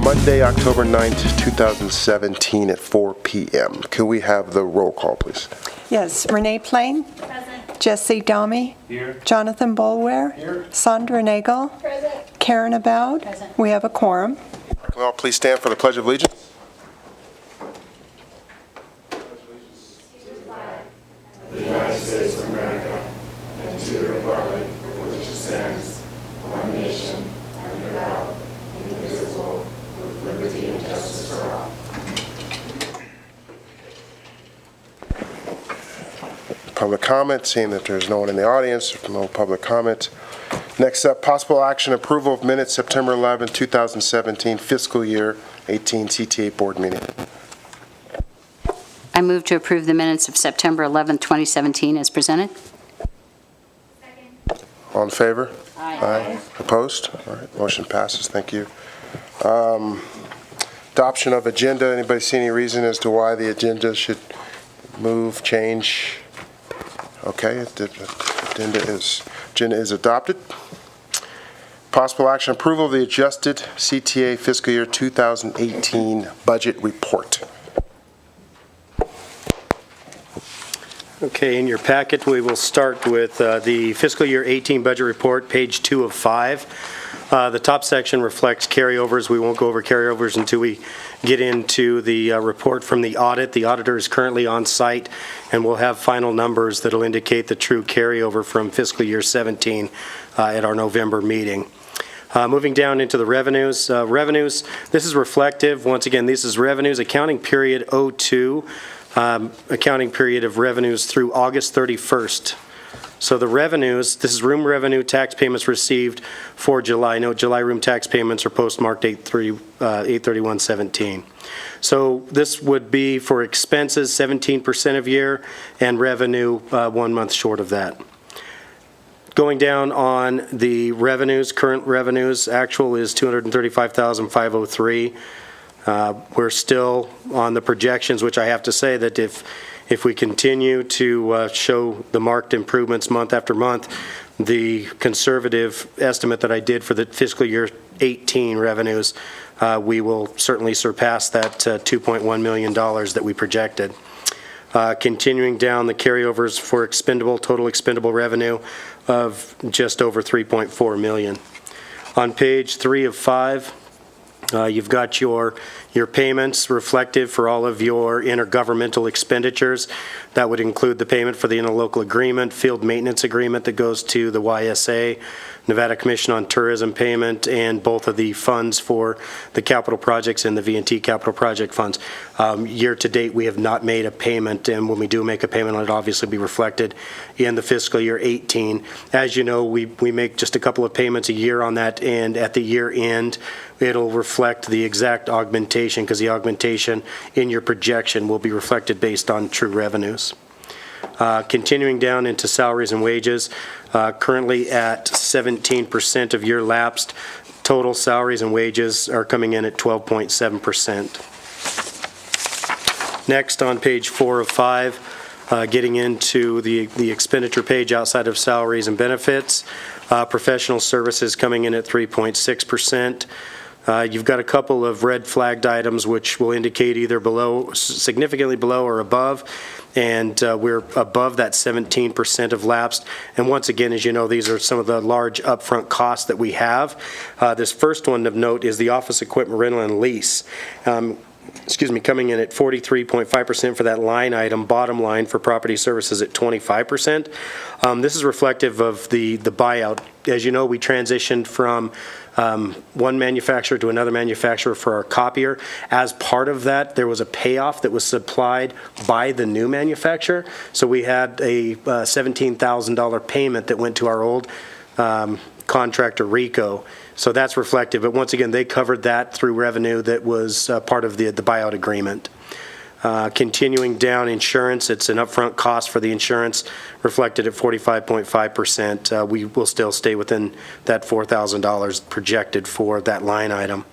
Monday, October 9th, 2017 at 4 p.m. Could we have the roll call, please? Yes. Renee Plain. Present. Jesse Domi. Here. Jonathan Bulware. Here. Sandra Nagel. Present. Karen Aboud. Present. We have a quorum. Can we all please stand for the Pledge of Allegiance? Public comment, seeing that there's no one in the audience, no public comment. Next up, possible action approval of minutes September 11, 2017, fiscal year 18 CTA board meeting. I move to approve the minutes of September 11, 2017 as presented. Second. All in favor? Aye. Opposed? All right, motion passes. Thank you. Adoption of agenda. Anybody see any reason as to why the agenda should move, change? Okay, the agenda is adopted. Possible action approval of the adjusted CTA fiscal year 2018 budget report. Okay, in your packet, we will start with the fiscal year 18 budget report, page 2 of 5. The top section reflects carryovers. We won't go over carryovers until we get into the report from the audit. The auditor is currently on site, and we'll have final numbers that will indicate the true carryover from fiscal year 17 at our November meeting. Moving down into the revenues. This is reflective. Once again, this is revenues, accounting period 02, accounting period of revenues through August 31st. So the revenues, this is room revenue tax payments received for July. Note July room tax payments are postmarked 8/31/17. So this would be for expenses 17% of year and revenue 1 month short of that. Going down on the revenues, current revenues, actual is $235,503. We're still on the projections, which I have to say that if we continue to show the marked improvements month after month, the conservative estimate that I did for the fiscal year 18 revenues, we will certainly surpass that $2.1 million that we projected. Continuing down, the carryovers for total expendable revenue of just over $3.4 million. On page 3 of 5, you've got your payments reflective for all of your intergovernmental expenditures. That would include the payment for the interlocal agreement, field maintenance agreement that goes to the YSA, Nevada Commission on Tourism payment, and both of the funds for the capital projects and the V&T capital project funds. Year to date, we have not made a payment, and when we do make a payment, it'll obviously be reflected in the fiscal year 18. As you know, we make just a couple of payments a year on that, and at the year end, it'll reflect the exact augmentation, because the augmentation in your projection will be reflected based on true revenues. Continuing down into salaries and wages, currently at 17% of year lapsed, total salaries and wages are coming in at 12.7%. Next, on page 4 of 5, getting into the expenditure page outside of salaries and benefits, professional services coming in at 3.6%. You've got a couple of red flagged items which will indicate either below, significantly below or above, and we're above that 17% of lapsed. And once again, as you know, these are some of the large upfront costs that we have. This first one of note is the office equipment rental and lease. Coming in at 43.5% for that line item, bottom line for property services at 25%. This is reflective of the buyout. As you know, we transitioned from one manufacturer to another manufacturer for our copier. As part of that, there was a payoff that was supplied by the new manufacturer. So we had a $17,000 payment that went to our old contractor, Rico. So that's reflective. But once again, they covered that through revenue that was part of the buyout agreement. Continuing down, insurance, it's an upfront cost for the insurance reflected at 45.5%. We will still stay within that $4,000 projected for that line item.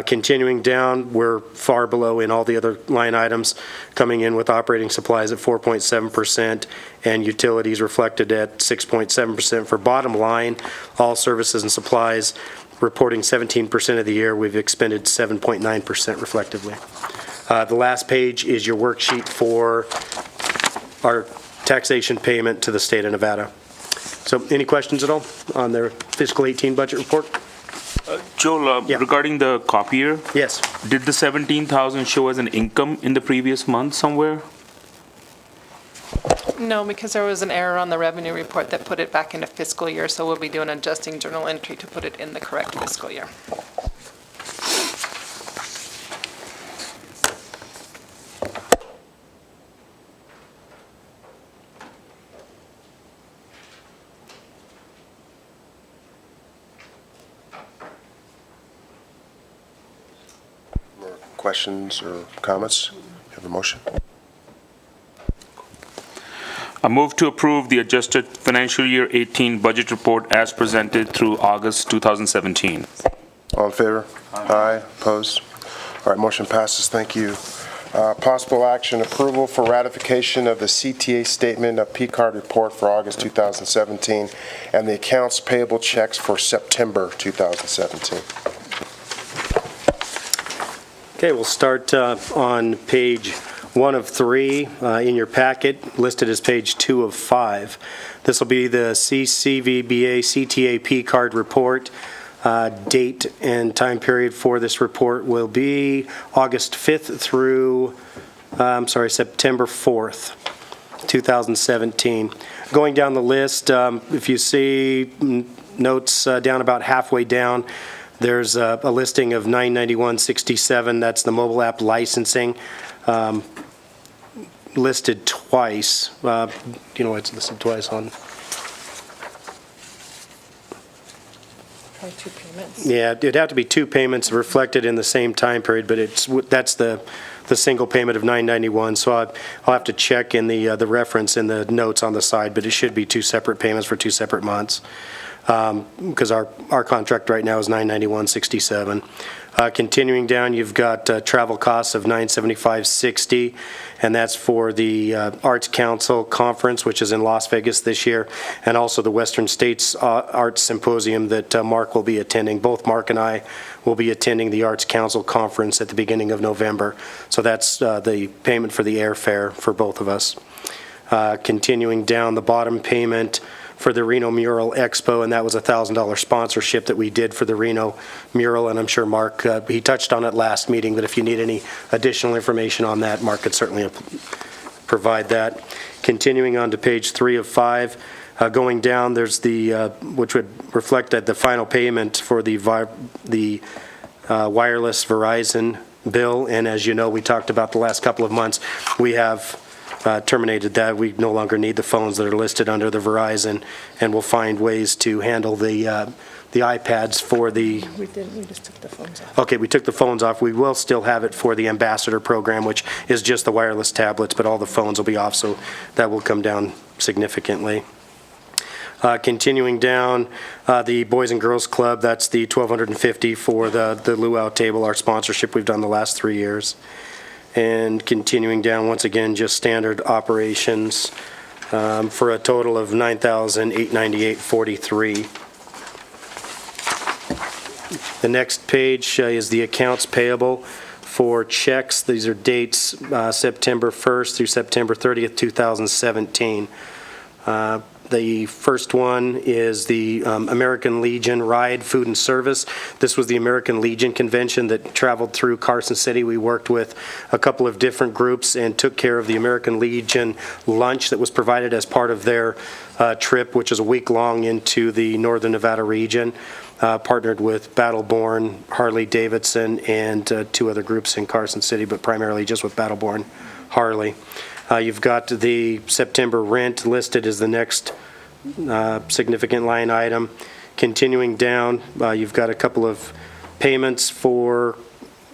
Continuing down, we're far below in all the other line items, coming in with operating supplies at 4.7% and utilities reflected at 6.7%. For bottom line, all services and supplies reporting 17% of the year. We've expended 7.9% reflectively. The last page is your worksheet for our taxation payment to the state of Nevada. So any questions at all on their fiscal 18 budget report? Joel, Yeah. regarding the copier, Yes. did the 17,000 show as an income in the previous month somewhere? No, because there was an error on the revenue report that put it back into fiscal year, so we'll be doing an adjusting journal entry to put it in the correct fiscal year. Questions or comments? Have a motion? I move to approve the adjusted financial year 18 budget report as presented through August 2017. All in favor? Aye. Opposed? All right, motion passes. Thank you. Possible action, approval for ratification of the CTA statement of P-card report for August 2017 and the accounts payable checks for September 2017. Okay, we'll start on page 1 of 3 in your packet, listed as page 2 of 5. This will be the CCVBA CTAP card report. Date and time period for this report will be August 5th through, September 4th, 2017. Going down the list, if you see notes down about halfway down, there's a listing of 991.67. That's the mobile app licensing, listed twice. Do you know why it's listed twice on? Probably 2 payments. Yeah, it'd have to be 2 payments reflected in the same time period, but that's the single payment of $991. So I'll have to check in the reference in the notes on the side, but it should be 2 separate payments for 2 separate months. Because our contract right now is $991.67. Continuing down, you've got travel costs of $975.60, and that's for the Arts Council Conference, which is in Las Vegas this year, and also the Western States Arts Symposium that Mark will be attending. Both Mark and I will be attending the Arts Council Conference at the beginning of November. So that's the payment for the airfare for both of us. Continuing down, the bottom payment for the Reno Mural Expo, and that was a $1,000 sponsorship that we did for the Reno mural, and I'm sure Mark, he touched on it last meeting, but if you need any additional information on that, Mark could certainly provide that. Continuing on to page 3 of 5, going down, there's the, which would reflect that the final payment for the wireless Verizon bill, and as you know, we talked about the last couple of months, we have terminated that. We no longer need the phones that are listed under the Verizon, and we'll find ways to handle the iPads for the... We didn't, we just took the phones off. Okay, we took the phones off. We will still have it for the Ambassador program, which is just the wireless tablets, but all the phones will be off, so that will come down significantly. Continuing down, the Boys and Girls Club, that's the $1,250 for the luau table, our sponsorship we've done the last 3 years. And continuing down, once again, just standard operations for a total of $9,898.43. The next page is the accounts payable for checks. These are dates September 1st through September 30th, 2017. The first one is the American Legion Ride Food and Service. This was the American Legion convention that traveled through Carson City. We worked with a couple of different groups and took care of the American Legion lunch that was provided as part of their trip, which is a week long into the Northern Nevada region. Partnered with Battleborn, Harley Davidson, and 2 other groups in Carson City, but primarily just with Battleborn Harley. You've got the September rent listed as the next significant line item. Continuing down, you've got a couple of payments for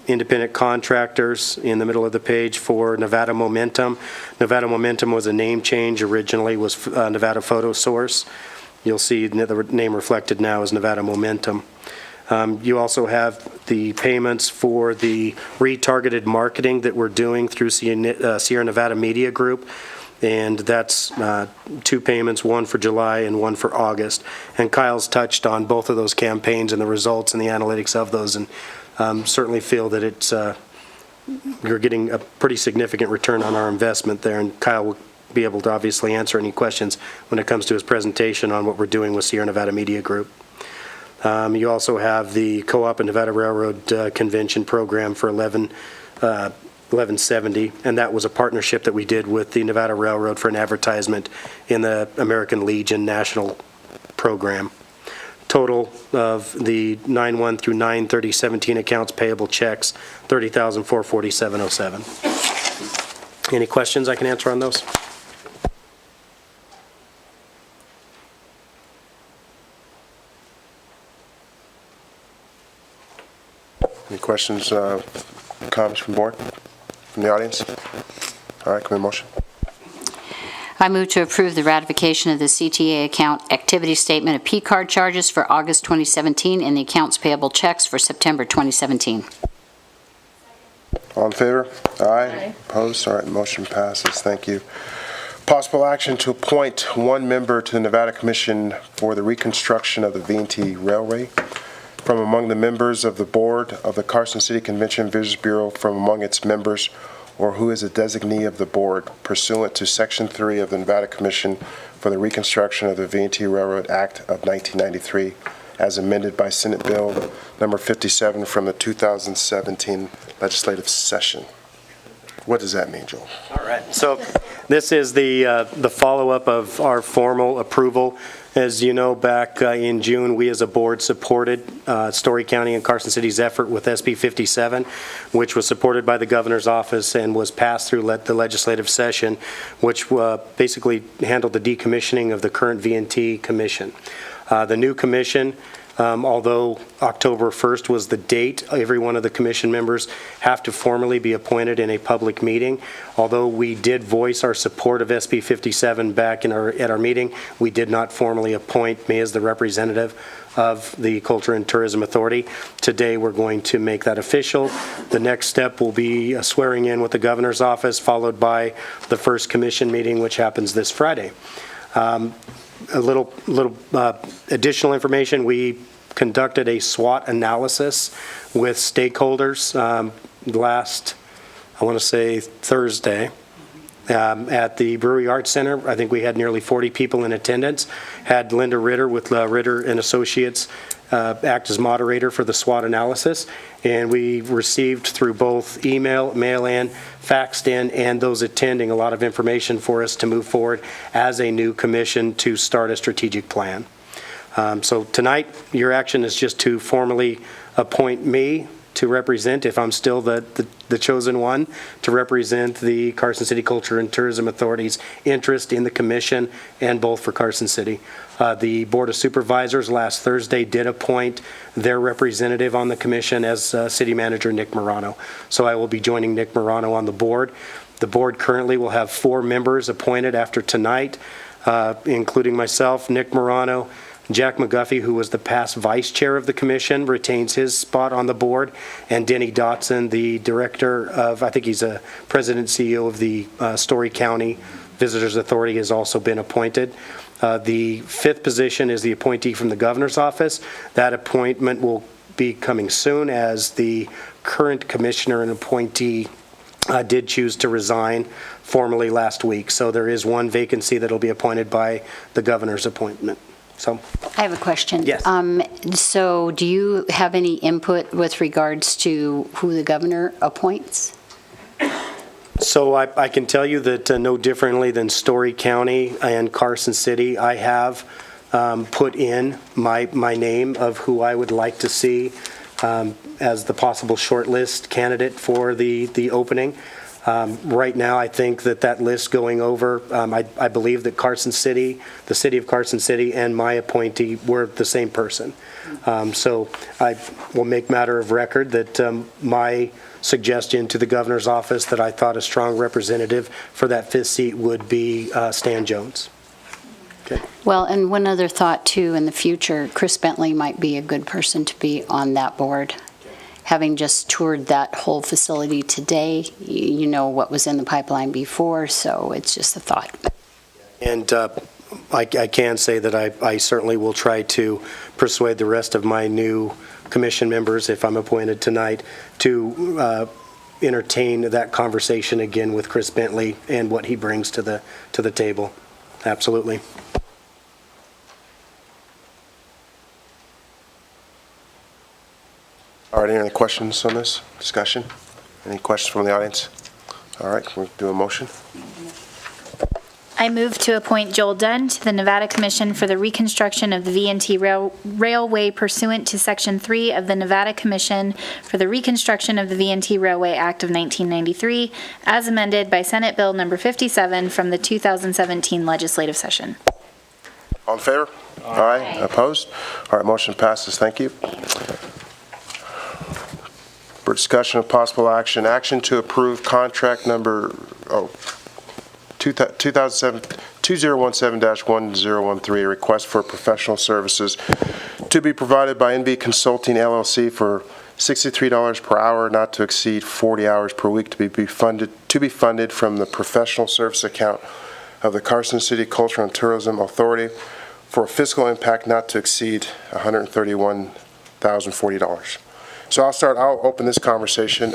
independent contractors in the middle of the page for Nevada Momentum. Nevada Momentum was a name change. Originally was Nevada Photo Source. You'll see the name reflected now as Nevada Momentum. You also have the payments for the retargeted marketing that we're doing through Sierra Nevada Media Group. and that's 2 payments, one for July and one for August. And Kyle's touched on both of those campaigns and the results and the analytics of those, and certainly feel that it's you're getting a pretty significant return on our investment there, and Kyle will be able to obviously answer any questions when it comes to his presentation on what we're doing with Sierra Nevada Media Group. You also have the Co-op and Nevada Railroad Convention program for 1170, and that was a partnership that we did with the Nevada Railroad for an advertisement in the American Legion National Program. Total of the 9/1 through 9/30/17 accounts payable checks, $30,447.07. Any questions I can answer on those? Any questions, comments from the board, from the audience? All right, can we have a motion? I move to approve the ratification of the CTA account activity statement of P-card charges for August 2017 and the accounts payable checks for September 2017. All in favor? Aye. Opposed? All right, motion passes. Thank you. Possible action to appoint one member to the Nevada Commission for the reconstruction of the V&T Railway from among the members of the board of the Carson City Convention and Visitors Bureau, from among its members, or who is a designee of the board pursuant to Section 3 of the Nevada Commission for the Reconstruction of the V&T Railroad Act of 1993, as amended by Senate Bill number 57 from the 2017 legislative session. What does that mean, Joel? All right. So this is the follow-up of our formal approval. As you know, back in June, we as a board supported Story County and Carson City's effort with SB 57, which was supported by the governor's office and was passed through the legislative session, which basically handled the decommissioning of the current V&T commission. The new commission, although October 1st was the date, every one of the commission members have to formally be appointed in a public meeting. Although we did voice our support of SB 57 back at our meeting, we did not formally appoint me as the representative of the Culture and Tourism Authority. Today, we're going to make that official. The next step will be swearing in with the governor's office, followed by the first commission meeting, which happens this Friday. A little additional information, we conducted a SWOT analysis with stakeholders last, I want to say Thursday, at the Brewery Arts Center. I think we had nearly 40 people in attendance. Had Linda Ritter with Ritter and Associates act as moderator for the SWOT analysis, and we received through both email, mail-in, faxed in, and those attending a lot of information for us to move forward as a new commission to start a strategic plan. So tonight, your action is just to formally appoint me to represent, if I'm still the chosen one, to represent the Carson City Culture and Tourism Authority's interest in the commission, and both for Carson City. The Board of Supervisors last Thursday did appoint their representative on the commission as City Manager Nick Morano. So I will be joining Nick Morano on the board. The board currently will have 4 members appointed after tonight, including myself, Nick Morano, Jack McGuffey, who was the past vice chair of the commission, retains his spot on the board, and Denny Dotson, the director of, I think he's a president CEO of the Story County Visitors Authority, has also been appointed. The 5th position is the appointee from the governor's office. That appointment will be coming soon, as the current commissioner and appointee did choose to resign formally last week. So there is one vacancy that will be appointed by the governor's appointment. So, I have a question. Yes. So do you have any input with regards to who the governor appoints? So I can tell you that no differently than Story County and Carson City, I have put in my name of who I would like to see as the possible shortlist candidate for the opening. Right now, I think that list going over, I believe that Carson City, the city of Carson City, and my appointee were the same person. So I will make matter of record that my suggestion to the governor's office that I thought a strong representative for that 5th seat would be Stan Jones. Okay. Well, and one other thought, too, in the future, Chris Bentley might be a good person to be on that board. having just toured that whole facility today, you know what was in the pipeline before, so it's just a thought. And I can say that I certainly will try to persuade the rest of my new commission members, if I'm appointed tonight, to entertain that conversation again with Chris Bentley and what he brings to the table. Absolutely. All right, any questions on this discussion? Any questions from the audience? All right, we'll do a motion. I move to appoint Joel Dunn to the Nevada Commission for the reconstruction of the V&T Railway pursuant to Section 3 of the Nevada Commission for the Reconstruction of the V&T Railway Act of 1993, as amended by Senate Bill Number 57 from the 2017 legislative session. All in favor? Aye. Opposed? All right, motion passes. Thank you. For discussion of possible action to approve contract number 2017-1013, a request for professional services to be provided by NV Consulting LLC for $63 per hour, not to exceed 40 hours per week, to be funded from the professional service account of the Carson City Cultural and Tourism Authority for a fiscal impact not to exceed $131,040. So I'll open this conversation.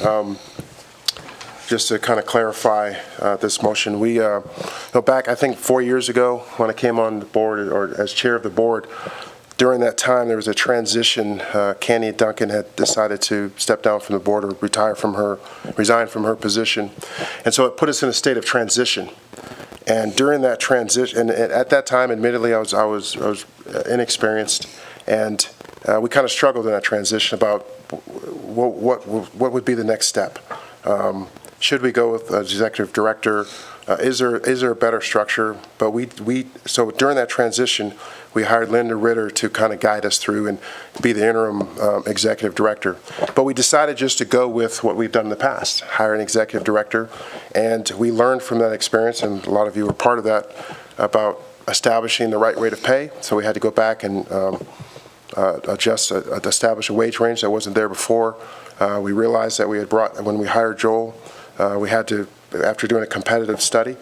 Just to kind of clarify this motion, we back I think 4 years ago when I came on the board or as chair of the board, during that time there was a transition. Candy Duncan had decided to step down from the board or resign from her position, and so it put us in a state of transition. And during that transition, and at that time, admittedly, I was inexperienced, and we kind of struggled in that transition about what would be the next step. Should we go with executive director? Is there a better structure? But so during that transition, we hired Linda Ritter to kind of guide us through and be the interim executive director. But we decided just to go with what we've done in the past, hire an executive director, and we learned from that experience, and a lot of you were part of that, about establishing the right rate of pay. So we had to go back and establish a wage range that wasn't there before. We realized that when we hired Joel, we had to, after doing a competitive study,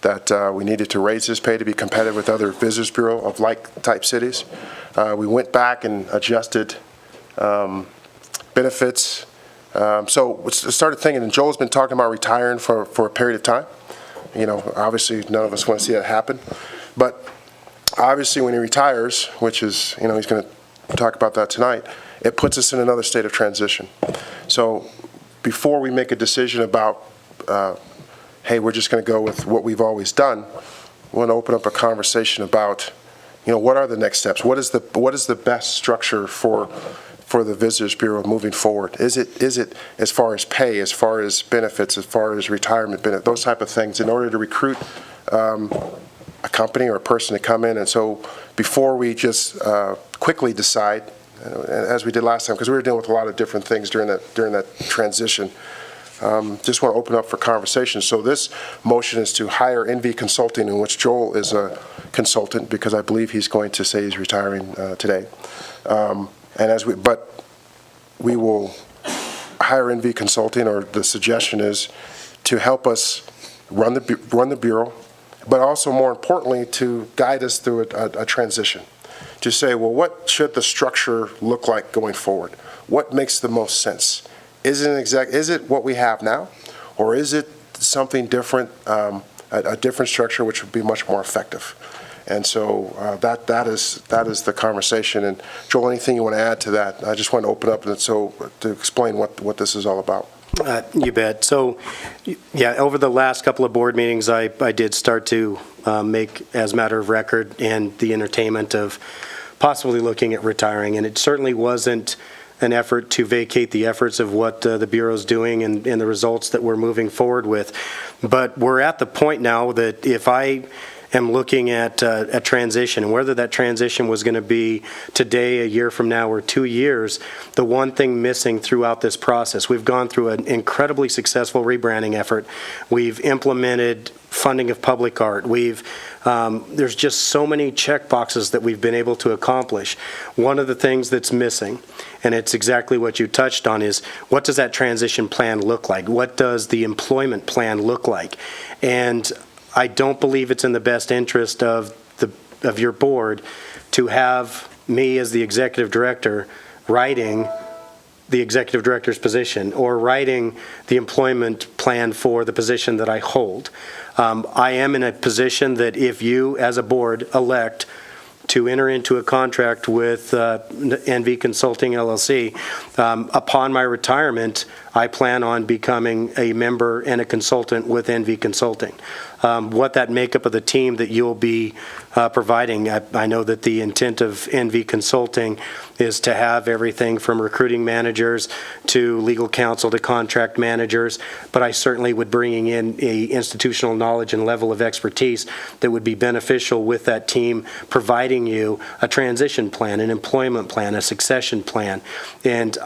that we needed to raise his pay to be competitive with other Visitors Bureau of like-type cities. We went back and adjusted benefits. So we started thinking, and Joel's been talking about retiring for a period of time. Obviously none of us want to see that happen. But obviously when he retires, which is, he's going to talk about that tonight, it puts us in another state of transition. So before we make a decision about, hey, we're just going to go with what we've always done, we want to open up a conversation about, what are the next steps? What is the best structure for the Visitors Bureau moving forward? Is it as far as pay, as far as benefits, as far as retirement benefits, those type of things, in order to recruit a company or a person to come in? And so before we just quickly decide, as we did last time, because we were dealing with a lot of different things during that transition, just want to open up for conversation. So this motion is to hire NV Consulting, in which Joel is a consultant, because I believe he's going to say he's retiring today. But we will hire NV Consulting, or the suggestion is to help us run the Bureau, but also more importantly to guide us through a transition. To say, well, what should the structure look like going forward? What makes the most sense? Is it what we have now, or is it something different, a different structure which would be much more effective? And so that is the conversation. And Joel, anything you want to add to that? I just want to open up to explain what this is all about. You bet. So, yeah, over the last couple of board meetings, I did start to make as matter of record and the entertainment of possibly looking at retiring. And it certainly wasn't an effort to vacate the efforts of what the Bureau's doing and the results that we're moving forward with. But we're at the point now that if I am looking at a transition, and whether that transition was going to be today, a year from now, or 2 years, the one thing missing throughout this process, we've gone through an incredibly successful rebranding effort. We've implemented funding of public art. There's just so many check boxes that we've been able to accomplish. One of the things that's missing, and it's exactly what you touched on, is what does that transition plan look like? What does the employment plan look like? And I don't believe it's in the best interest of your board to have me as the executive director writing the executive director's position or writing the employment plan for the position that I hold. I am in a position that if you, as a board, elect to enter into a contract with NV Consulting LLC, upon my retirement, I plan on becoming a member and a consultant with NV Consulting. What that makeup of the team that you'll be providing, I know that the intent of NV Consulting is to have everything from recruiting managers to legal counsel to contract managers, but I certainly would bring in a institutional knowledge and level of expertise that would be beneficial with that team, providing you a transition plan, an employment plan, a succession plan. And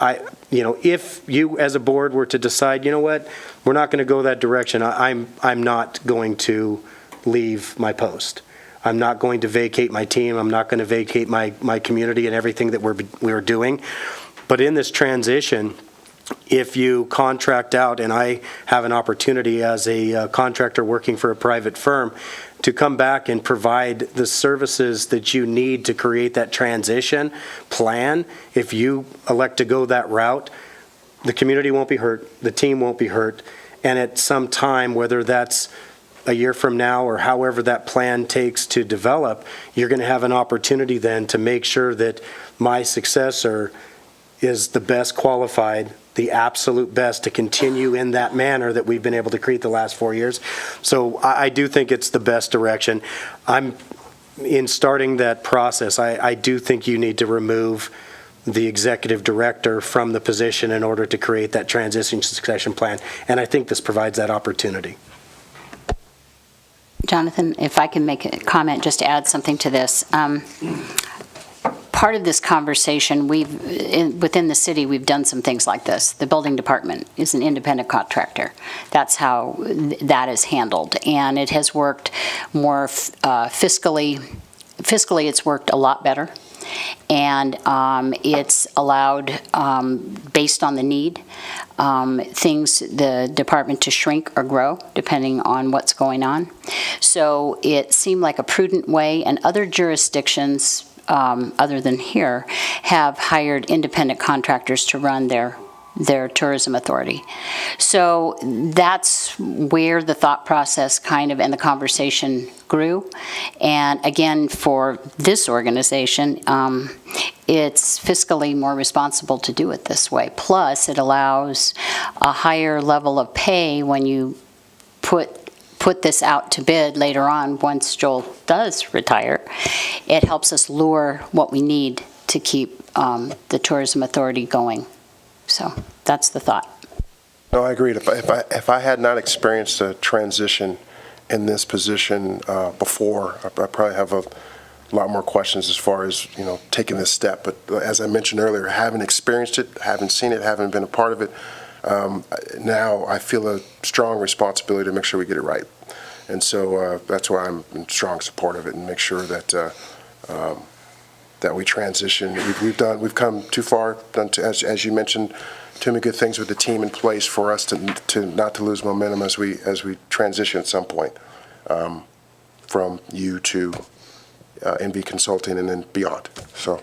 if you as a board were to decide, you know what, we're not going to go that direction, I'm not going to leave my post. I'm not going to vacate my team. I'm not going to vacate my community and everything that we're doing. But in this transition, if you contract out, and I have an opportunity as a contractor working for a private firm to come back and provide the services that you need to create that transition plan, if you elect to go that route, the community won't be hurt, the team won't be hurt, and at some time, whether that's a year from now or however that plan takes to develop, you're going to have an opportunity then to make sure that my successor is the best qualified, the absolute best to continue in that manner that we've been able to create the last 4 years. So I do think it's the best direction. In starting that process, I do think you need to remove the executive director from the position in order to create that transition succession plan, and I think this provides that opportunity. Jonathan, if I can make a comment, just to add something to this. Part of this conversation, within the city, we've done some things like this. The building department is an independent contractor. That's how that is handled, and it has worked more fiscally. Fiscally, it's worked a lot better, and it's allowed, based on the need, the department to shrink or grow depending on what's going on. So it seemed like a prudent way, and other jurisdictions other than here have hired independent contractors to run their tourism authority. So that's where the thought process and the conversation grew. And again, for this organization, it's fiscally more responsible to do it this way. Plus, it allows a higher level of pay when you put this out to bid later on once Joel does retire. It helps us lure what we need to keep the tourism authority going. So that's the thought. No, I agreed. If I had not experienced a transition in this position before, I probably have a lot more questions as far as, taking this step. But as I mentioned earlier, having experienced it, having seen it, having been a part of it, now I feel a strong responsibility to make sure we get it right. And so that's why I'm in strong support of it, and make sure that that we transition. We've come too far, as you mentioned, too many good things with the team in place for us to not to lose momentum as we transition at some point from you to NV Consulting and then beyond. So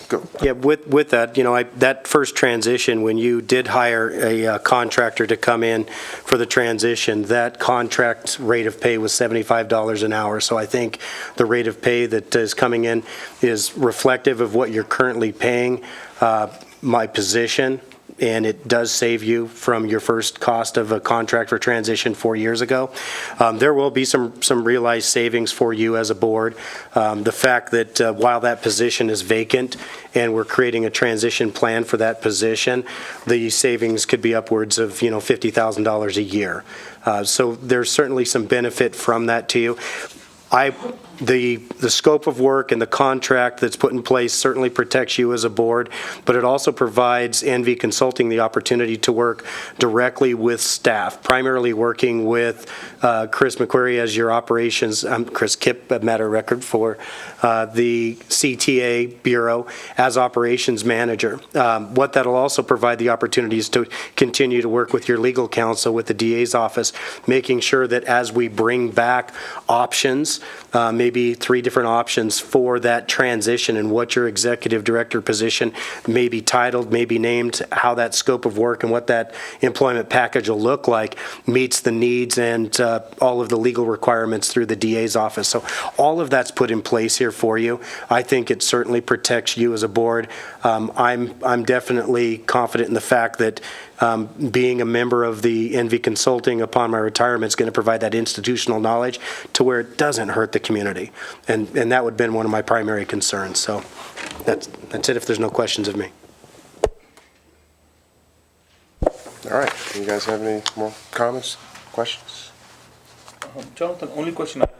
go. Yeah, with that, that first transition, when you did hire a contractor to come in for the transition, that contract rate of pay was $75 an hour. So I think the rate of pay that is coming in is reflective of what you're currently paying my position, and it does save you from your first cost of a contract for transition 4 years ago. There will be some realized savings for you as a board. The fact that while that position is vacant and we're creating a transition plan for that position, the savings could be upwards of $50,000 a year. So there's certainly some benefit from that to you. The scope of work and the contract that's put in place certainly protects you as a board, but it also provides NV Consulting the opportunity to work directly with staff, primarily working with Chris McQuarrie as your operations, Chris Kipp, a matter of record, for the CTA Bureau as operations manager. What that'll also provide the opportunity is to continue to work with your legal counsel, with the DA's office, making sure that as we bring back options, maybe 3 different options for that transition and what your executive director position may be titled, may be named, how that scope of work and what that employment package will look like meets the needs and all of the legal requirements through the DA's office. So all of that's put in place here for you. I think it certainly protects you as a board. I'm definitely confident in the fact that being a member of the NV Consulting upon my retirement is going to provide that institutional knowledge to where it doesn't hurt the community. And that would have been one of my primary concerns. So that's it if there's no questions of me. All right, do you guys have any more comments, questions? Jonathan, only question I have is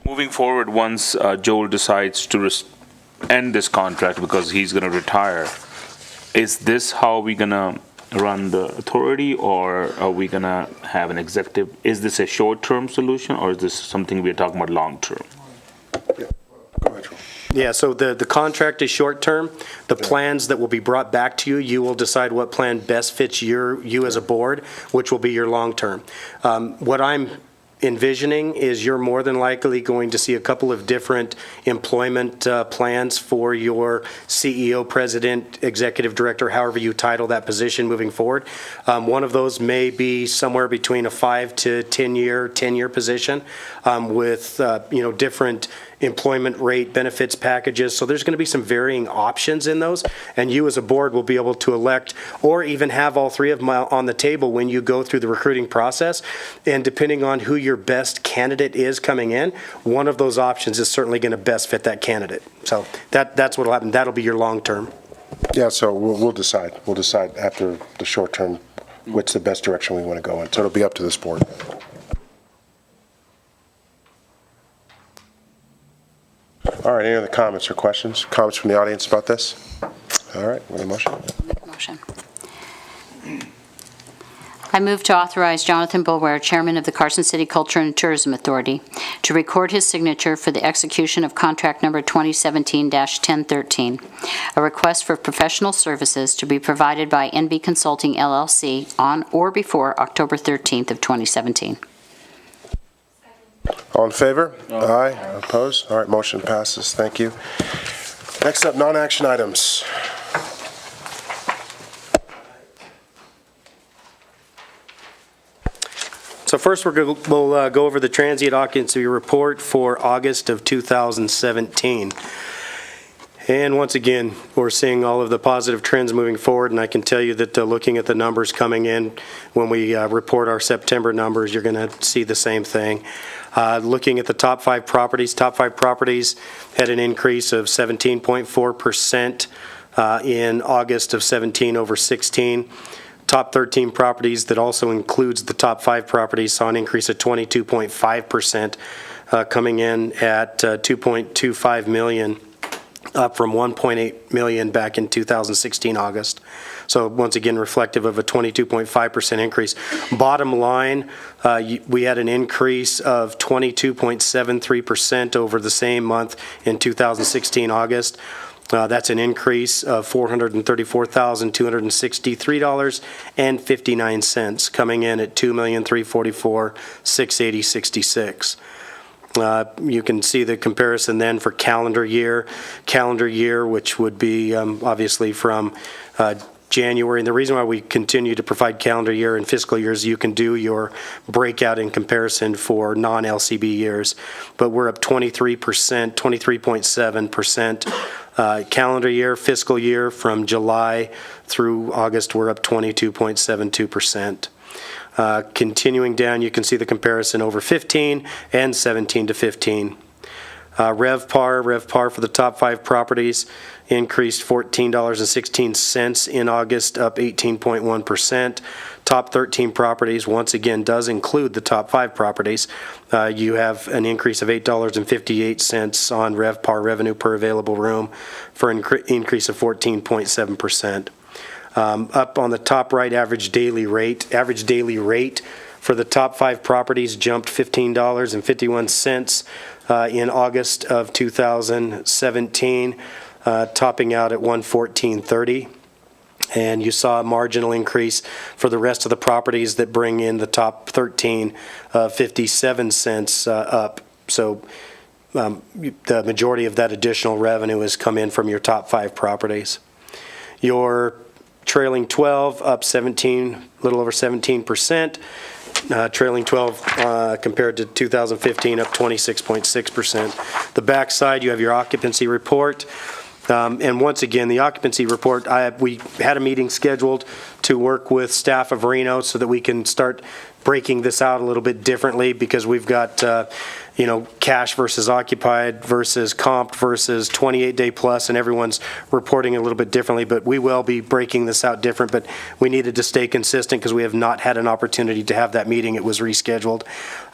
moving forward, once Joel decides to end this contract because he's going to retire, is this how we're going to run the authority, or are we going to have an executive? Is this a short-term solution, or is this something we're talking about long-term? Go ahead, Joel. Yeah, so the contract is short-term. The plans that will be brought back to you, you will decide what plan best fits you as a board, which will be your long-term. What I'm envisioning is you're more than likely going to see a couple of different employment plans for your CEO, president, executive director, however you title that position moving forward. One of those may be somewhere between a 5 to 10-year position with different employment rate, benefits packages. So there's going to be some varying options in those, and you as a board will be able to elect or even have all 3 of them on the table when you go through the recruiting process. And depending on who your best candidate is coming in, one of those options is certainly going to best fit that candidate. So that's what will happen. That'll be your long term. Yeah, so we'll decide. We'll decide after the short term what's the best direction we want to go in. So it'll be up to this board. All right, any other comments or questions? Comments from the audience about this? All right, with a motion. Motion. I move to authorize Jonathan Bulware, Chairman of the Carson City Culture and Tourism Authority, to record his signature for the execution of contract number 2017-1013, a request for professional services to be provided by NV Consulting LLC on or before October 13th of 2017. All in favor? Aye. Opposed? All right, motion passes. Thank you. Next up, non-action items. So first, we'll go over the transient occupancy report for August of 2017. And once again, we're seeing all of the positive trends moving forward, and I can tell you that looking at the numbers coming in, when we report our September numbers, you're going to see the same thing. Looking at the top 5 properties had an increase of 17.4% in August of 17 over 16. Top 13 properties, that also includes the top 5 properties, saw an increase of 22.5%, coming in at $2.25 million, up from $1.8 million back in 2016 August. So once again, reflective of a 22.5% increase. Bottom line, we had an increase of 22.73% over the same month in 2016 August. That's an increase of $434,263.59, coming in at $2,344,680.66. You can see the comparison then for calendar year, which would be obviously from January. And the reason why we continue to provide calendar year and fiscal years, you can do your breakout in comparison for non-LCB years. But we're up 23%, 23.7%. Calendar year, fiscal year, from July through August, we're up 22.72%. Continuing down, you can see the comparison over 15 and 17 to 15. RevPAR for the top 5 properties increased $14.16 in August, up 18.1%. Top 13 properties, once again, does include the top 5 properties. You have an increase of $8.58 on RevPAR, revenue per available room, for an increase of 14.7%. Up on the top right, average daily rate for the top 5 properties jumped $15.51 in August of 2017, topping out at $114.30. And you saw a marginal increase for the rest of the properties that bring in the top 13, 57 cents up. So the majority of that additional revenue has come in from your top 5 properties. Your trailing 12 up 17, a little over 17%. Trailing 12 compared to 2015 up 26.6%. The backside, you have your occupancy report. And once again, the occupancy report, we had a meeting scheduled to work with staff of Reno so that we can start breaking this out a little bit differently, because we've got, cash versus occupied versus comped versus 28-day plus, and everyone's reporting a little bit differently. But we will be breaking this out different, but we needed to stay consistent because we have not had an opportunity to have that meeting. It was rescheduled.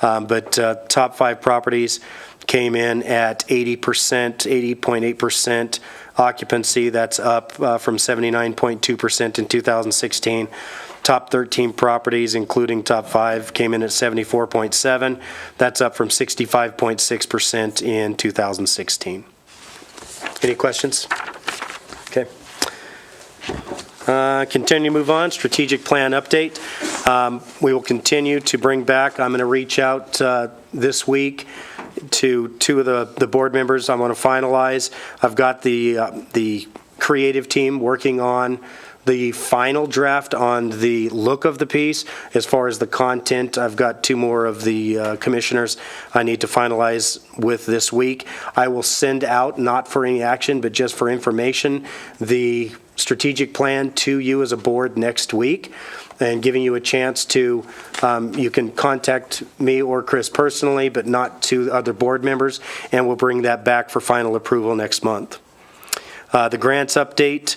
But top 5 properties came in at 80.8% occupancy. That's up from 79.2% in 2016. Top 13 properties, including top 5, came in at 74.7%. That's up from 65.6% in 2016. Any questions? Okay. Continue to move on. Strategic plan update. We will continue to bring back. I'm going to reach out this week to 2 of the board members. I want to finalize. I've got the creative team working on the final draft on the look of the piece. As far as the content, I've got 2 more of the commissioners I need to finalize with this week. I will send out, not for any action, but just for information, the strategic plan to you as a board next week, and giving you a chance to, you can contact me or Chris personally, but not to other board members, and we'll bring that back for final approval next month. The grants update.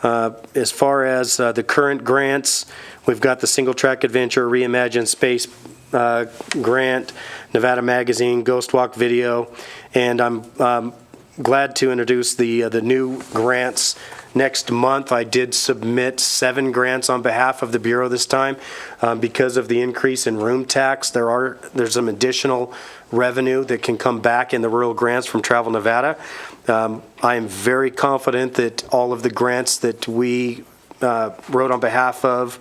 As far as the current grants, we've got the Single Track Adventure, Reimagine Space grant, Nevada Magazine, Ghost Walk Video, and I'm glad to introduce the new grants next month. I did submit 7 grants on behalf of the Bureau this time. Because of the increase in room tax, there's some additional revenue that can come back in the rural grants from Travel Nevada. I am very confident that all of the grants that we wrote on behalf of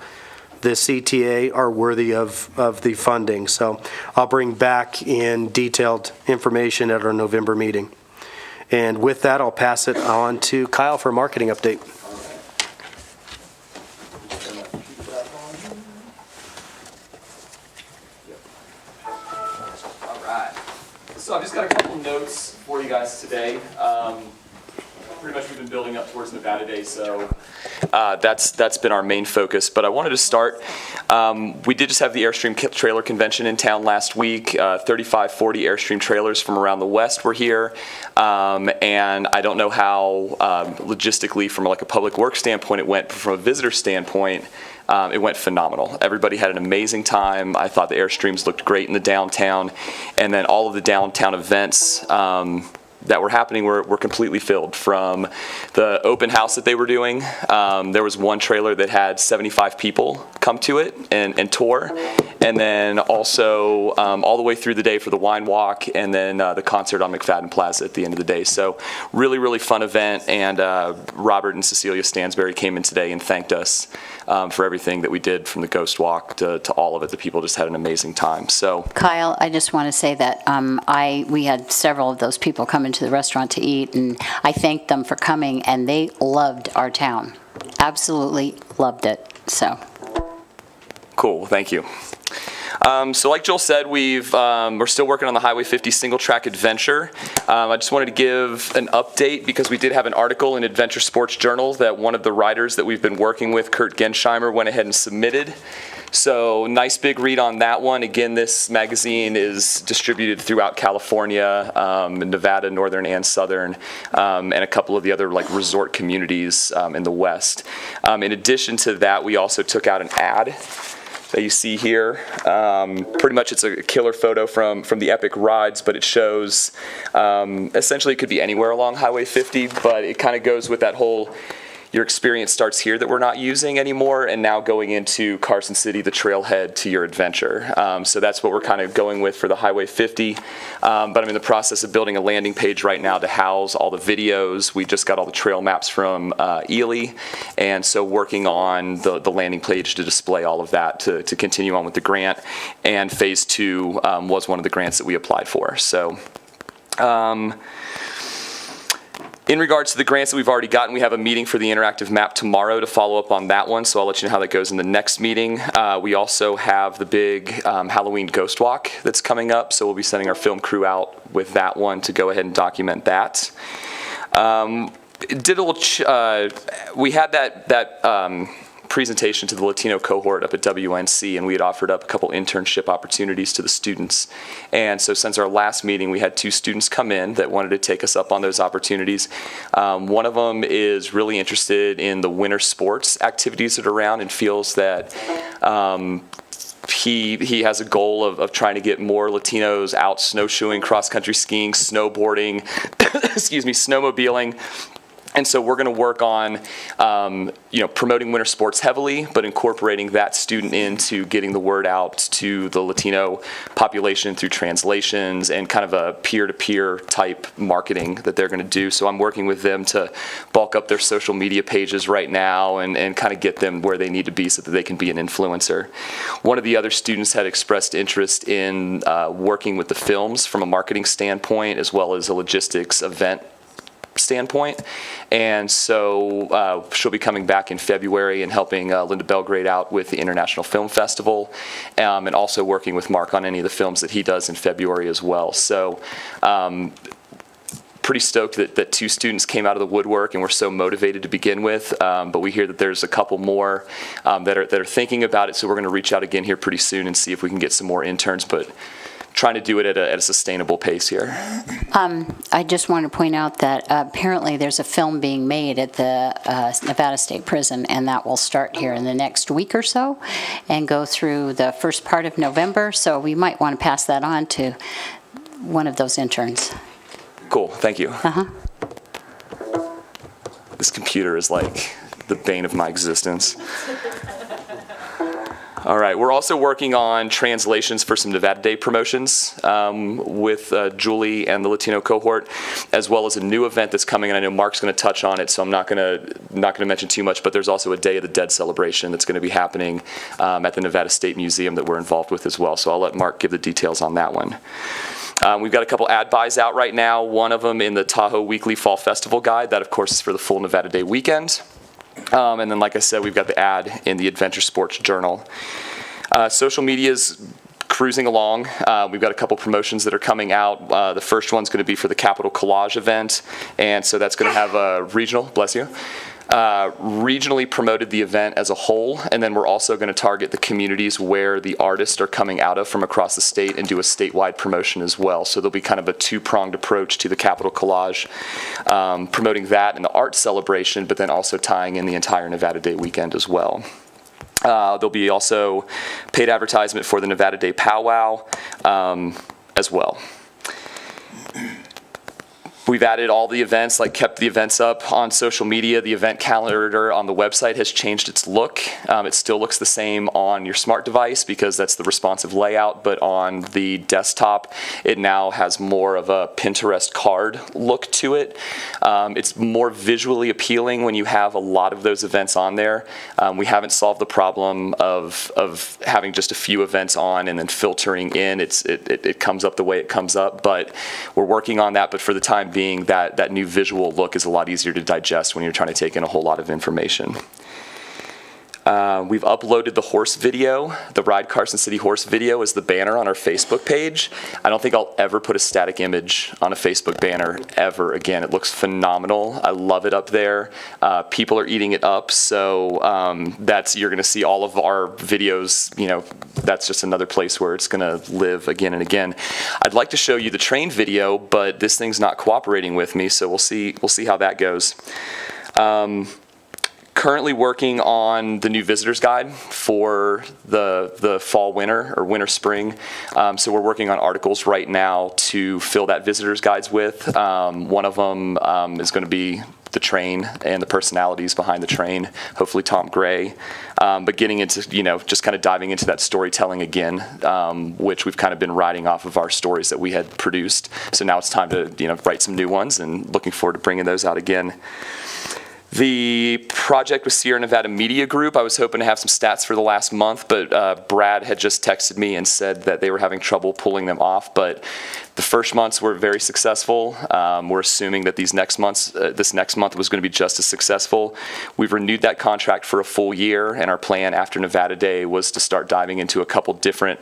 the CTA are worthy of the funding. So I'll bring back in detailed information at our November meeting. And with that, I'll pass it on to Kyle for a marketing update. All right. So I've just got a couple notes for you guys today. Pretty much we've been building up towards Nevada Day, so that's been our main focus. But I wanted to start, we did just have the Airstream Trailer Convention in town last week. 35, 40 Airstream trailers from around the West were here. And I don't know how logistically from like a public works standpoint it went, but from a visitor standpoint, it went phenomenal. Everybody had an amazing time. I thought the Airstreams looked great in the downtown, and then all of the downtown events that were happening were completely filled. From the open house that they were doing, there was one trailer that had 75 people come to it and tour, and then also all the way through the day for the wine walk, and then the concert on McFadden Plaza at the end of the day. So really, really fun event, and Robert and Cecilia Stansberry came in today and thanked us for everything that we did, from the Ghost Walk to all of it. The people just had an amazing time. So Kyle, I just want to say that we had several of those people come into the restaurant to eat, and I thanked them for coming, and they loved our town. Absolutely loved it. So cool. Thank you. So like Joel said, we're still working on the Highway 50 single track adventure. I just wanted to give an update because we did have an article in Adventure Sports Journal that one of the writers that we've been working with, Kurt Gensheimer, went ahead and submitted So nice big read on that one. Again, this magazine is distributed throughout California, Nevada, northern and southern, and a couple of the other like resort communities in the west. In addition to that, we also took out an ad that you see here. Pretty much it's a killer photo from the Epic Rides, but it shows, essentially it could be anywhere along Highway 50, but it kind of goes with that whole, your experience starts here that we're not using anymore, and now going into Carson City, the trailhead to your adventure. So that's what we're kind of going with for the Highway 50. But I'm in the process of building a landing page right now to house all the videos. We just got all the trail maps from Ely, and so working on the landing page to display all of that to continue on with the grant. And phase 2 was one of the grants that we applied for. So. In regards to the grants that we've already gotten, we have a meeting for the interactive map tomorrow to follow up on that one, so I'll let you know how that goes in the next meeting. We also have the big Halloween Ghost Walk that's coming up, so we'll be sending our film crew out with that one to go ahead and document that. We had that presentation to the Latino cohort up at WNC, and we had offered up a couple internship opportunities to the students. And so since our last meeting, we had 2 students come in that wanted to take us up on those opportunities. One of them is really interested in the winter sports activities that are around and feels that he has a goal of trying to get more Latinos out snowshoeing, cross-country skiing, snowboarding, snowmobiling. And so we're going to work on, promoting winter sports heavily, but incorporating that student into getting the word out to the Latino population through translations and kind of a peer-to-peer type marketing that they're going to do. So I'm working with them to bulk up their social media pages right now and kind of get them where they need to be so that they can be an influencer. One of the other students had expressed interest in working with the films from a marketing standpoint as well as a logistics event standpoint, and so she'll be coming back in February and helping Linda Belgrade out with the International Film Festival, and also working with Mark on any of the films that he does in February as well. So pretty stoked that 2 students came out of the woodwork and were so motivated to begin with, but we hear that there's a couple more that are thinking about it, so we're going to reach out again here pretty soon and see if we can get some more interns, but trying to do it at a sustainable pace here. I just want to point out that apparently there's a film being made at the Nevada State Prison, and that will start here in the next week or so and go through the first part of November, so we might want to pass that on to one of those interns. Cool, thank you. This computer is like the bane of my existence. All right, we're also working on translations for some Nevada Day promotions with Julie and the Latino cohort, as well as a new event that's coming, and I know Mark's going to touch on it, so I'm not going to mention too much, but there's also a Day of the Dead celebration that's going to be happening at the Nevada State Museum that we're involved with as well, so I'll let Mark give the details on that one. We've got a couple ad buys out right now, one of them in the Tahoe Weekly Fall Festival Guide. That, of course, is for the full Nevada Day weekend. And then, like I said, we've got the ad in the Adventure Sports Journal. Social media's cruising along. We've got a couple promotions that are coming out. The first one's going to be for the Capital Collage event, and so that's going to have a regionally promoted the event as a whole, and then we're also going to target the communities where the artists are coming out of from across the state and do a statewide promotion as well. So there'll be kind of a 2-pronged approach to the Capital Collage, promoting that and the art celebration, but then also tying in the entire Nevada Day weekend as well. There'll be also paid advertisement for the Nevada Day Powwow as well. We've added all the events, kept the events up on social media. The event calendar on the website has changed its look. It still looks the same on your smart device because that's the responsive layout, but on the desktop, it now has more of a Pinterest card look to it. It's more visually appealing when you have a lot of those events on there. We haven't solved the problem of having just a few events on and then filtering in. It comes up the way it comes up, but we're working on that. But for the time being, that new visual look is a lot easier to digest when you're trying to take in a whole lot of information. We've uploaded the horse video. The Ride Carson City horse video is the banner on our Facebook page. I don't think I'll ever put a static image on a Facebook banner ever again. It looks phenomenal. I love it up there. People are eating it up, so you're going to see all of our videos. You know, that's just another place where it's going to live again and again. I'd like to show you the train video, but this thing's not cooperating with me, so we'll see how that goes. Currently working on the new visitor's guide for the fall winter or winter spring. So we're working on articles right now to fill that visitor's guides with. One of them is going to be the train and the personalities behind the train, hopefully Tom Gray. But getting into, just kind of diving into that storytelling again, which we've kind of been riding off of our stories that we had produced. So now it's time to, write some new ones, and looking forward to bringing those out again. The project with Sierra Nevada Media Group, I was hoping to have some stats for the last month, but Brad had just texted me and said that they were having trouble pulling them off. But the first months were very successful. We're assuming that this next month was going to be just as successful. We've renewed that contract for a full year, and our plan after Nevada Day was to start diving into a couple different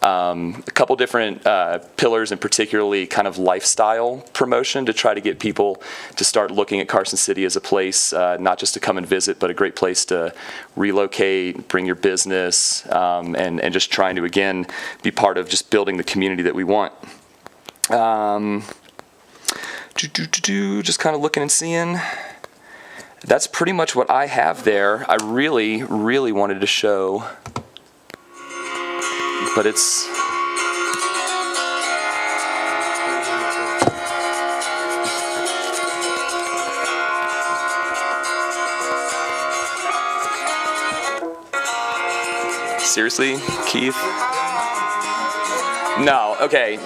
pillars, and particularly kind of lifestyle promotion to try to get people to start looking at Carson City as a place, not just to come and visit, but a great place to relocate, bring your business, and just trying to, again, be part of just building the community that we want. Just kind of looking and seeing. That's pretty much what I have there. I really, really wanted to show, but it's... Seriously, Keith? No, okay.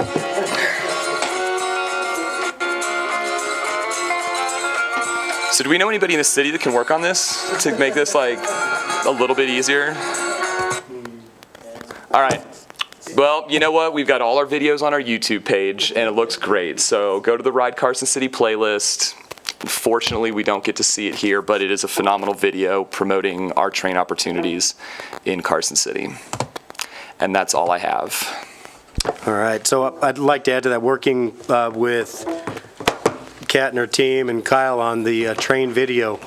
So do we know anybody in the city that can work on this to make this like a little bit easier? All right. Well, you know what? We've got all our videos on our YouTube page, and it looks great. So go to the Ride Carson City playlist. Unfortunately, we don't get to see it here, but it is a phenomenal video promoting our train opportunities in Carson City. And that's all I have. All right, so I'd like to add to that, working with Kat and her team and Kyle on the train video.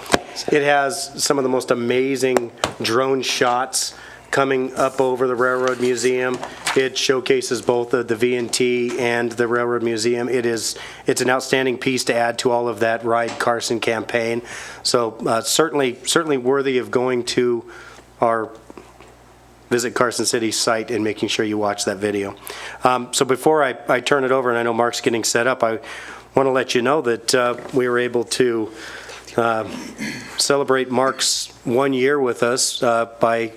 It has some of the most amazing drone shots coming up over the Railroad Museum. It showcases both the V&T and the Railroad Museum. It's an outstanding piece to add to all of that Ride Carson campaign. So certainly worthy of going to our Visit Carson City site and making sure you watch that video. So before I turn it over, and I know Mark's getting set up, I want to let you know that we were able to celebrate Mark's 1 year with us by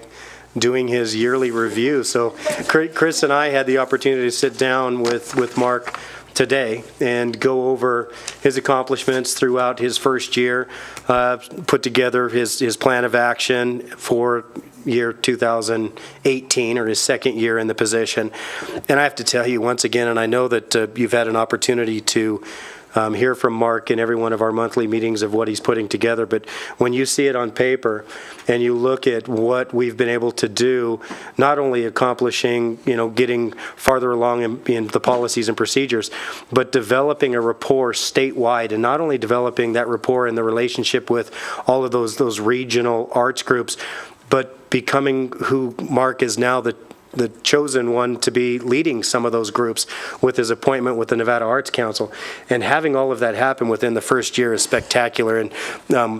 doing his yearly review. So Chris and I had the opportunity to sit down with Mark today and go over his accomplishments throughout his first year, put together his plan of action for year 2018, or his second year in the position. And I have to tell you once again, and I know that you've had an opportunity to hear from Mark in every one of our monthly meetings of what he's putting together, but when you see it on paper and you look at what we've been able to do, not only accomplishing, getting farther along in the policies and procedures, but developing a rapport statewide, and not only developing that rapport in the relationship with all of those regional arts groups, but becoming who Mark is now, the chosen one to be leading some of those groups with his appointment with the Nevada Arts Council. And having all of that happen within the first year is spectacular, and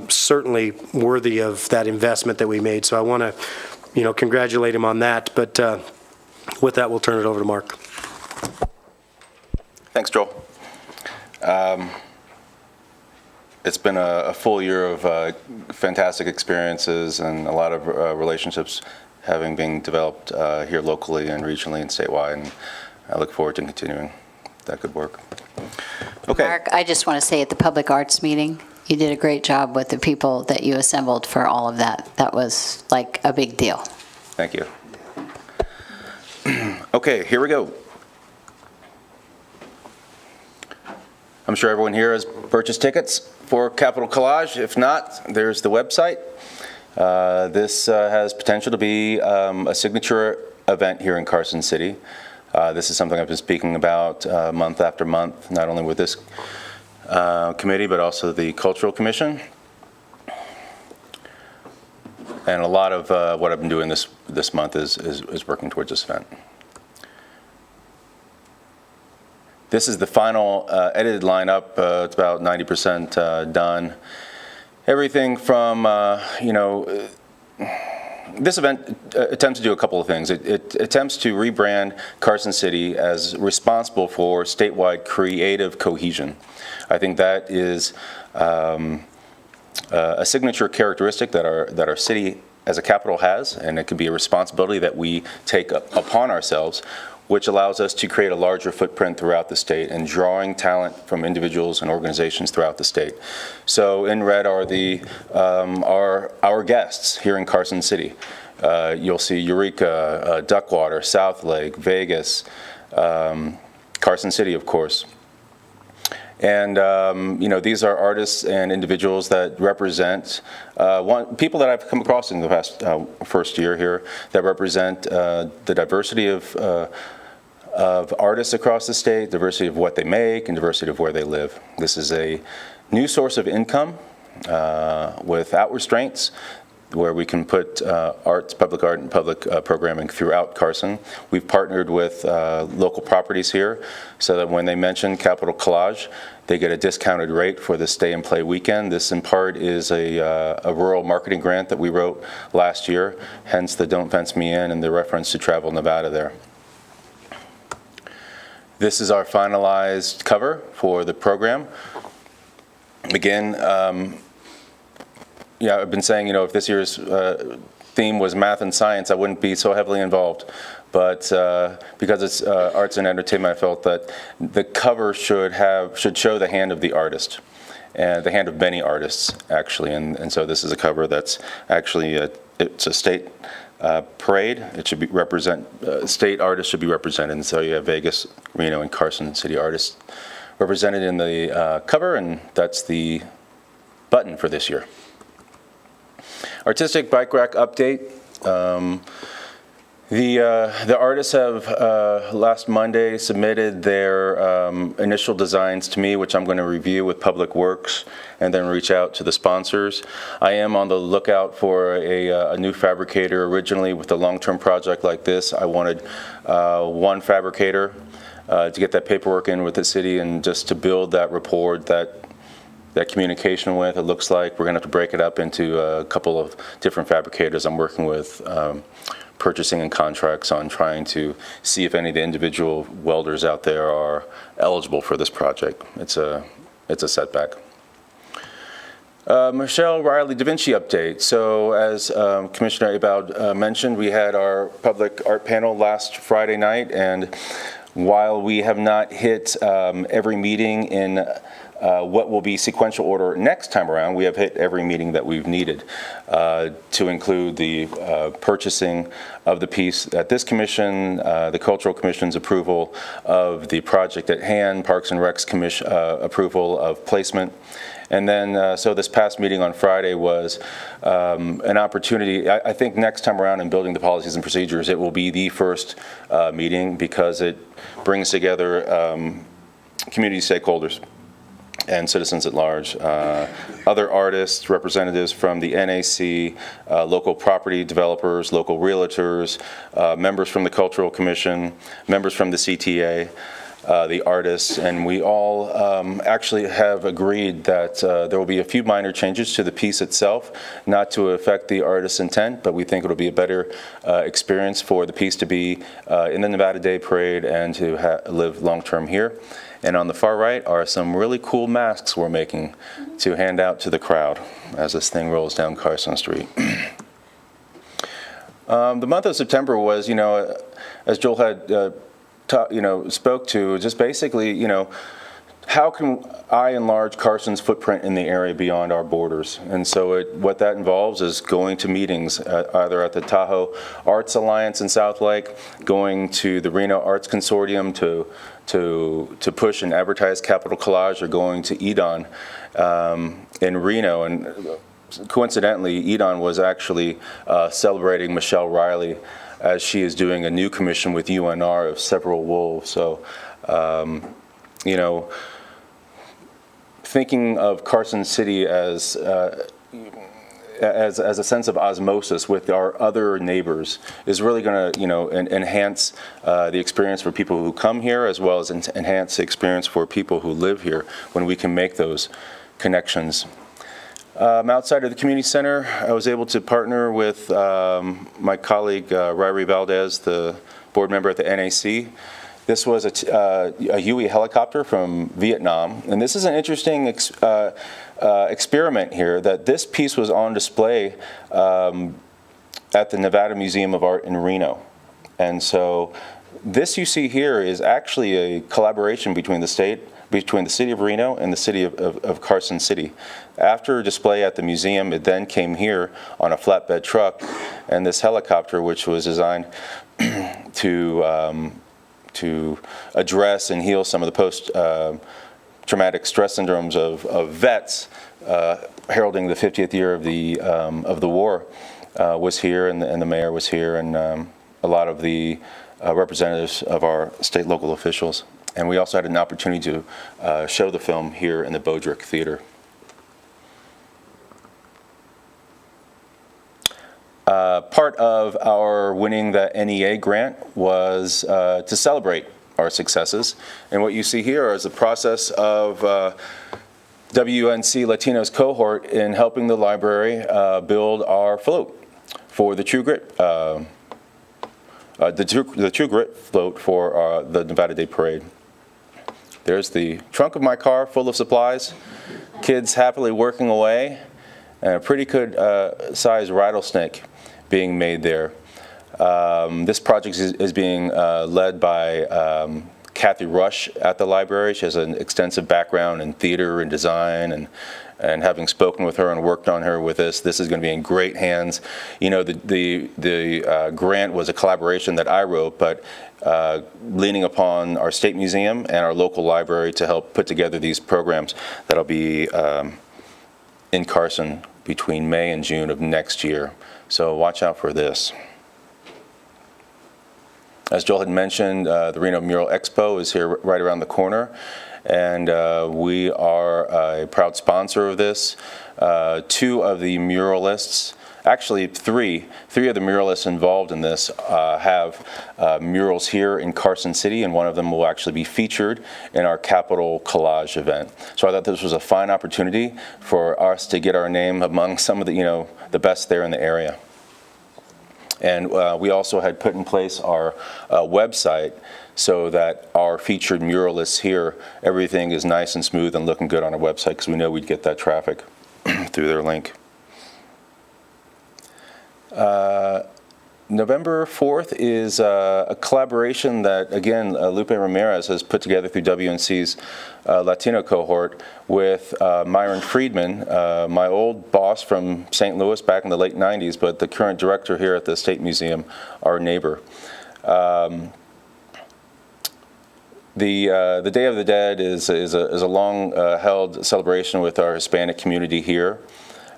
certainly worthy of that investment that we made. So I want to, congratulate him on that. But with that, we'll turn it over to Mark. Thanks, Joel. It's been a full year of fantastic experiences and a lot of relationships having been developed here locally and regionally and statewide, and I look forward to continuing that good work. Okay. Mark, I just want to say at the public arts meeting, you did a great job with the people that you assembled for all of that. That was like a big deal. Thank you. Okay, here we go. I'm sure everyone here has purchased tickets for Capitol Collage. If not, there's the website. This has potential to be a signature event here in Carson City. This is something I've been speaking about month after month, not only with this committee, but also the Cultural Commission. And a lot of what I've been doing this month is working towards this event. This is the final edited lineup. It's about 90% done. Everything from, this event attempts to do a couple of things. It attempts to rebrand Carson City as responsible for statewide creative cohesion. I think that is a signature characteristic that our city as a capital has, and it could be a responsibility that we take upon ourselves, which allows us to create a larger footprint throughout the state and drawing talent from individuals and organizations throughout the state. So in red are our guests here in Carson City. You'll see Eureka, Duckwater, Southlake, Vegas, Carson City, of course. And, these are artists and individuals that represent people that I've come across in the past first year here that represent the diversity of artists across the state, diversity of what they make, and diversity of where they live. This is a new source of income without restraints, where we can put public art and public programming throughout Carson. We've partnered with local properties here so that when they mention Capital Collage, they get a discounted rate for the stay and play weekend. This in part is a rural marketing grant that we wrote last year, hence the Don't Fence Me In and the reference to Travel Nevada there. This is our finalized cover for the program. Again, I've been saying, if this year's theme was math and science, I wouldn't be so heavily involved. But because it's arts and entertainment, I felt that the cover should show the hand of the artist, and the hand of many artists, actually. And so this is a cover that's actually, it's a state parade. It should represent, state artists should be represented. And so you have Vegas, Reno, and Carson City artists represented in the cover, and that's the button for this year. Artistic bike rack update. The artists have last Monday submitted their initial designs to me, which I'm going to review with Public Works and then reach out to the sponsors. I am on the lookout for a new fabricator. Originally, with a long-term project like this, I wanted one fabricator to get that paperwork in with the city and just to build that rapport, that communication with. It looks like we're going to have to break it up into a couple of different fabricators. I'm working with purchasing and contracts on trying to see if any of the individual welders out there are eligible for this project. It's a setback. Michelle Riley Da Vinci update. So as Commissioner Abowd mentioned, we had our public art panel last Friday night, and while we have not hit every meeting in what will be sequential order next time around, we have hit every meeting that we've needed to include the purchasing of the piece at this commission, the Cultural Commission's approval of the project at hand, Parks and Rec's commission approval of placement. And then, so this past meeting on Friday was an opportunity. I think next time around in building the policies and procedures, it will be the first meeting because it brings together community stakeholders and citizens at large, other artists, representatives from the NAC, local property developers, local realtors, members from the Cultural Commission, members from the CTA, the artists, and we all actually have agreed that there will be a few minor changes to the piece itself, not to affect the artist's intent, but we think it'll be a better experience for the piece to be in the Nevada Day Parade and to live long-term here. And on the far right are some really cool masks we're making to hand out to the crowd as this thing rolls down Carson Street. The month of September was, as Joel had spoke to, just basically, how can I enlarge Carson's footprint in the area beyond our borders? And so what that involves is going to meetings, either at the Tahoe Arts Alliance in Southlake, going to the Reno Arts Consortium to push and advertise Capital Collage, or going to EDON in Reno. And coincidentally, Edon was actually celebrating Michelle Riley as she is doing a new commission with UNR of Several Wolves. So, you know, thinking of Carson City as a sense of osmosis with our other neighbors is really going to, you know, enhance the experience for people who come here, as well as enhance the experience for people who live here when we can make those connections. Outside of the community center, I was able to partner with my colleague Ryrie Valdez, the board member at the NAC. This was a Huey helicopter from Vietnam, and this is an interesting experiment here, that this piece was on display at the Nevada Museum of Art in Reno. And so this you see here is actually a collaboration between the city of Reno and the city of Carson City. After display at the museum, it then came here on a flatbed truck, and this helicopter, which was designed to address and heal some of the post-traumatic stress syndromes of vets, heralding the 50th year of the war, was here, and the mayor was here, and a lot of the representatives of our state local officials. And we also had an opportunity to show the film here in the Bodrick Theater. Part of our winning the NEA grant was to celebrate our successes. And what you see here is the process of WNC Latinos cohort in helping the library build our float for the True Grit, the True Grit float for the Nevada Day Parade. There's the trunk of my car full of supplies, kids happily working away, and a pretty good sized rattlesnake being made there. This project is being led by Kathy Rush at the library. She has an extensive background in theater and design, and having spoken with her and worked on her with this is going to be in great hands. You know, the grant was a collaboration that I wrote, but leaning upon our state museum and our local library to help put together these programs that'll be in Carson between May and June of next year. So watch out for this. As Joel had mentioned, the Reno Mural Expo is here right around the corner, and we are a proud sponsor of this. Two of the muralists, actually three of the muralists involved in this have murals here in Carson City, and one of them will actually be featured in our Capital Collage event. So I thought this was a fine opportunity for us to get our name among some of the, the best there in the area. And we also had put in place our website so that our featured muralists here, everything is nice and smooth and looking good on our website, because we know we'd get that traffic through their link. November 4th is a collaboration that, again, Lupe Ramirez has put together through WNC's Latino cohort with Myron Friedman, my old boss from St. Louis back in the late 90s, but the current director here at the State Museum, our neighbor. The Day of the Dead is a long-held celebration with our Hispanic community here.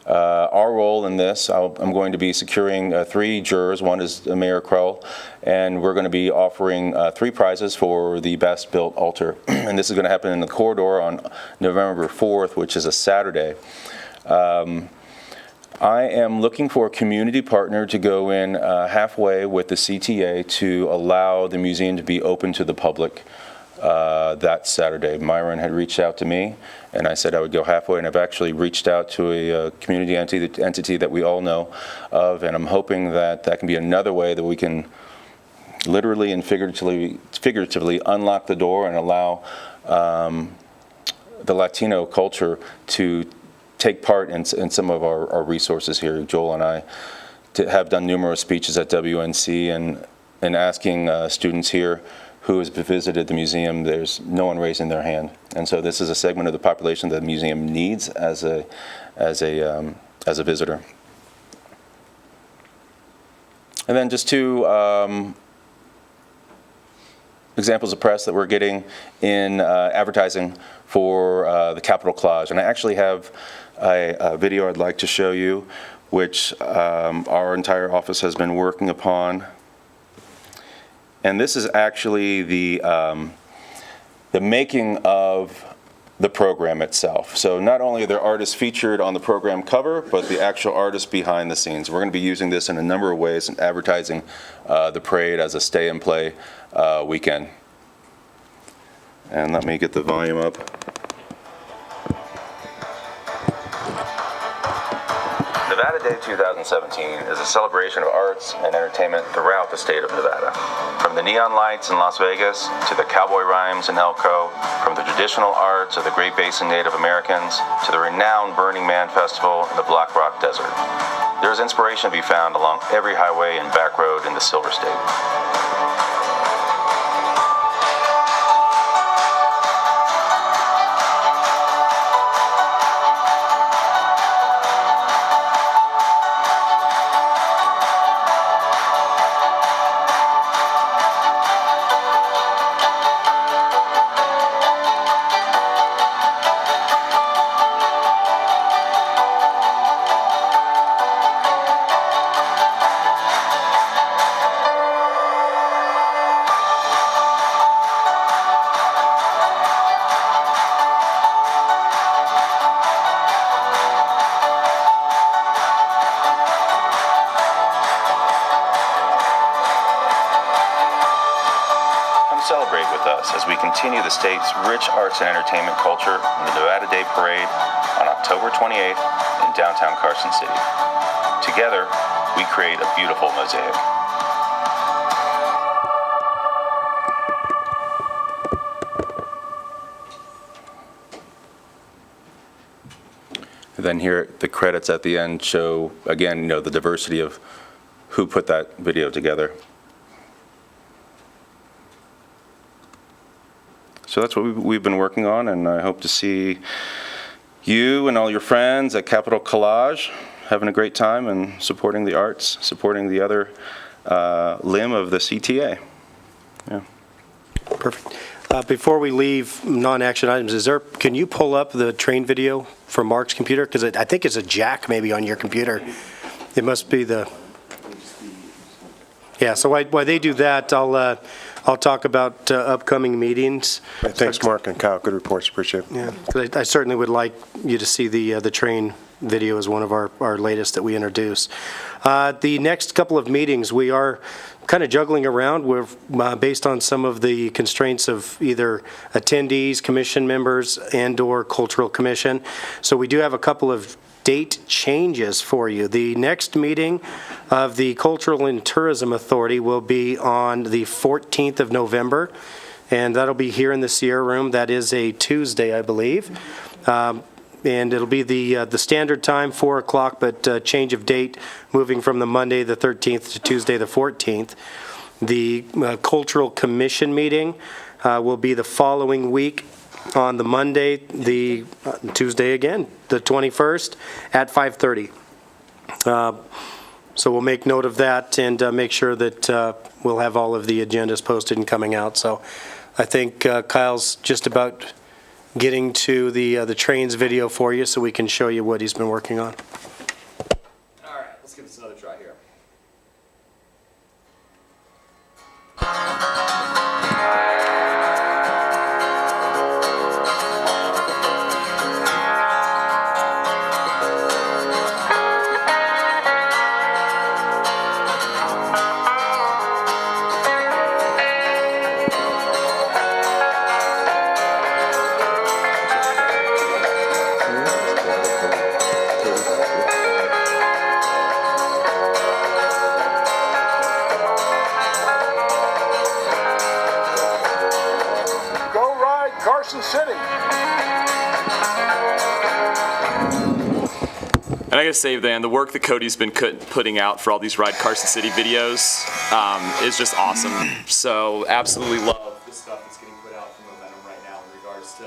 Our role in this, I'm going to be securing 3 jurors. One is Mayor Krell, and we're going to be offering 3 prizes for the best built altar. And this is going to happen in the corridor on November 4th, which is a Saturday. I am looking for a community partner to go in halfway with the CTA to allow the museum to be open to the public that Saturday. Myron had reached out to me, and I said I would go halfway, and I've actually reached out to a community entity that we all know of, and I'm hoping that that can be another way that we can literally and figuratively unlock the door and allow the Latino culture to take part in some of our resources here. Joel and I have done numerous speeches at WNC and asking students here who has visited the museum. There's no one raising their hand, and so this is a segment of the population that the museum needs as a visitor. And then just to examples of press that we're getting in advertising for the Capitol Collage. And I actually have a video I'd like to show you, which our entire office has been working upon. And this is actually the making of the program itself. So not only are there artists featured on the program cover, but the actual artists behind the scenes. We're going to be using this in a number of ways in advertising the parade as a stay and play weekend. And let me get the volume up. Nevada Day 2017 is a celebration of arts and entertainment throughout the state of Nevada. From the neon lights in Las Vegas to the cowboy rhymes in Elko, from the traditional arts of the Great Basin Native Americans to the renowned Burning Man Festival in the Black Rock Desert. There is inspiration to be found along every highway and back road in the Silver State. Celebrate with us as we continue the state's rich arts and entertainment culture in the Nevada Day Parade on October 28th in downtown Carson City. Together, we create a beautiful mosaic. And then here, the credits at the end show, again, the diversity of who put that video together. So that's what we've been working on, and I hope to see you and all your friends at Capitol Collage having a great time and supporting the arts, supporting the other limb of the CTA. Yeah. Perfect. Before we leave non-action items, can you pull up the train video from Mark's computer? Because I think it's a jack maybe on your computer. It must be the... Yeah, so while they do that, I'll talk about upcoming meetings. Thanks, Mark and Kyle. Good reports. Appreciate it. Yeah, 'cause I certainly would like you to see the train video as one of our latest that we introduce. The next couple of meetings, we are kind of juggling around. We're based on some of the constraints of either attendees, commission members, and/or Cultural Commission. So we do have a couple of date changes for you. The next meeting of the Cultural and Tourism Authority will be on the 14th of November, and that'll be here in the Sierra Room. That is a Tuesday, I believe. And it'll be the standard time, 4 o'clock, but change of date, moving from the Monday the 13th to Tuesday the 14th. The Cultural Commission meeting will be the following week on the Monday, the Tuesday again, the 21st at 5:30. So we'll make note of that and make sure that we'll have all of the agendas posted and coming out. So I think Kyle's just about getting to the trains video for you so we can show you what he's been working on. All right, let's give this another try here. Carson City. And I gotta say, Dan, the work that Cody's been putting out for all these Ride Carson City videos is just awesome. So absolutely love the stuff that's getting put out from Momentum right now in regards to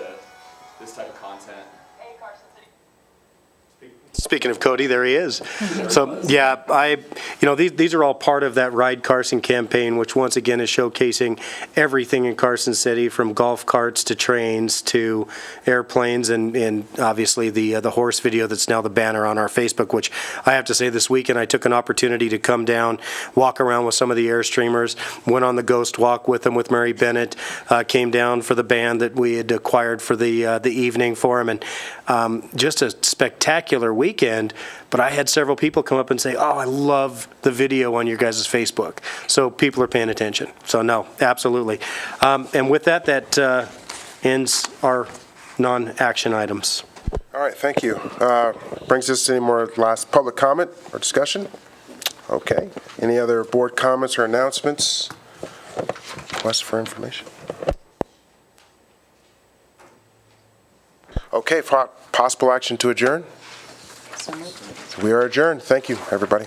this type of content. Hey, Carson City. Speaking of Cody, there he is. So, yeah, these are all part of that Ride Carson campaign, which once again is showcasing everything in Carson City, from golf carts to trains to airplanes, and obviously the horse video that's now the banner on our Facebook, which I have to say this weekend I took an opportunity to come down, walk around with some of the Airstreamers, went on the Ghost Walk with them with Mary Bennett, came down for the band that we had acquired for the evening for him, and just a spectacular weekend. But I had several people come up and say, "Oh, I love the video on your guys' Facebook." So people are paying attention. So no, absolutely. And with that ends our non-action items. All right, thank you. Brings us to any more last public comment or discussion? Okay. Any other board comments or announcements? Requests for information? Okay, possible action to adjourn? We are adjourned. Thank you, everybody.